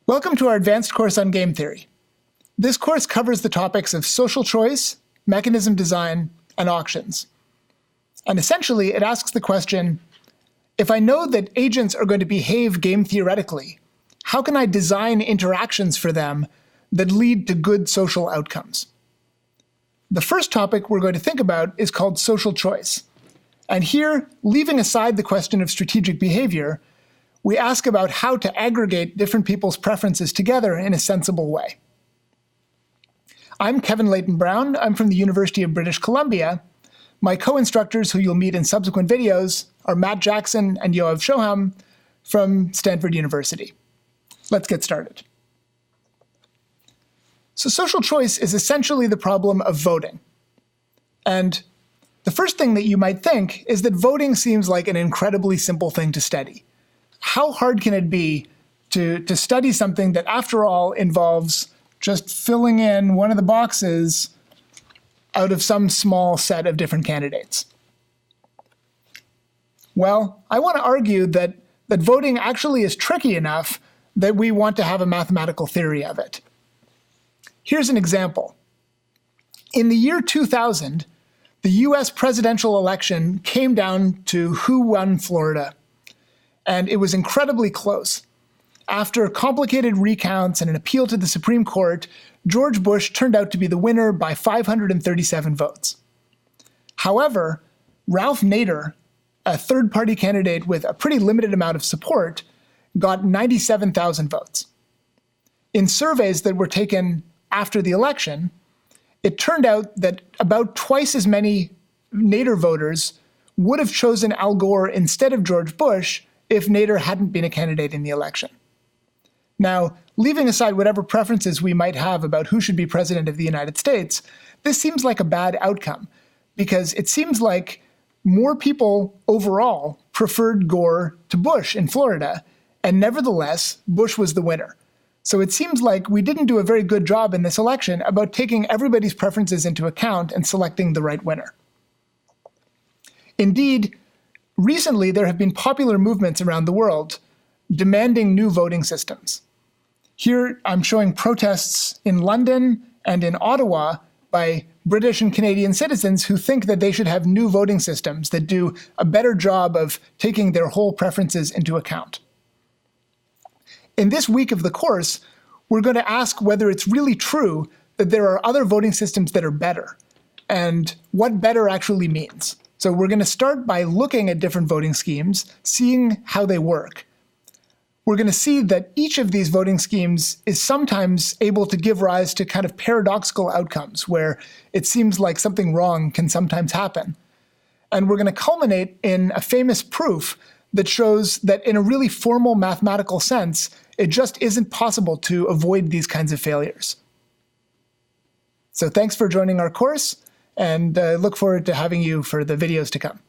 Welcome to our advanced course on game theory. This course covers the topics of social choice, mechanism design, and auctions. And essentially, it asks the question, if I know that agents are going to behave game theoretically, how can I design interactions for them that lead to good social outcomes? The first topic we're going to think about is called social choice. And here, leaving aside the question of strategic behavior, we ask about how to aggregate different people's preferences together in a sensible way. I'm Kevin Leighton Brown. I'm from the University of British Columbia. My co-instructors, who you'll meet in subsequent videos, are Matt Jackson and Yoav Shoham from Stanford University. Let's get started. So social choice is essentially the problem of voting. And the first thing that you might think is that voting seems like an incredibly simple thing to study. How hard can it be to study something that, after all, involves just filling in one of the boxes out of some small set of different candidates? Well, I want to argue that voting actually is tricky enough that we want to have a mathematical theory of it. Here's an example. In the year 2000, the US presidential election came down to who won Florida. And it was incredibly close. After complicated recounts and an appeal to the Supreme Court, George Bush turned out to be the winner by 537 votes. However, Ralph Nader, a third-party candidate with a pretty limited amount of support, got 97,000 votes. In surveys that were taken after the election, it turned out that about twice as many Nader voters would have chosen Al Gore instead of George Bush if Nader hadn't been a candidate in the election. Now, leaving aside whatever preferences we might have about who should be president of the United States, this seems like a bad outcome, because it seems like more people overall preferred Gore to Bush in Florida, and nevertheless, Bush was the winner. So it seems like we didn't do a very good job in this election about taking everybody's preferences into account and selecting the right winner. Indeed, recently, there have been popular movements around the world demanding new voting systems. Here, I'm showing protests in London and in Ottawa by British and Canadian citizens who think that they should have new voting systems that do a better job of taking their whole preferences into account. In this week of the course, we're going to ask whether it's really true that there are other voting systems that are better, and what better actually means. So we're going to start by looking at different voting schemes, seeing how they work. We're going to see that each of these voting schemes is sometimes able to give rise to kind of paradoxical outcomes where it seems like something wrong can sometimes happen. And we're going to culminate in a famous proof that shows that in a really formal mathematical sense, it just isn't possible to avoid these kinds of failures. So thanks for joining our course, and look forward to having you for the videos to come.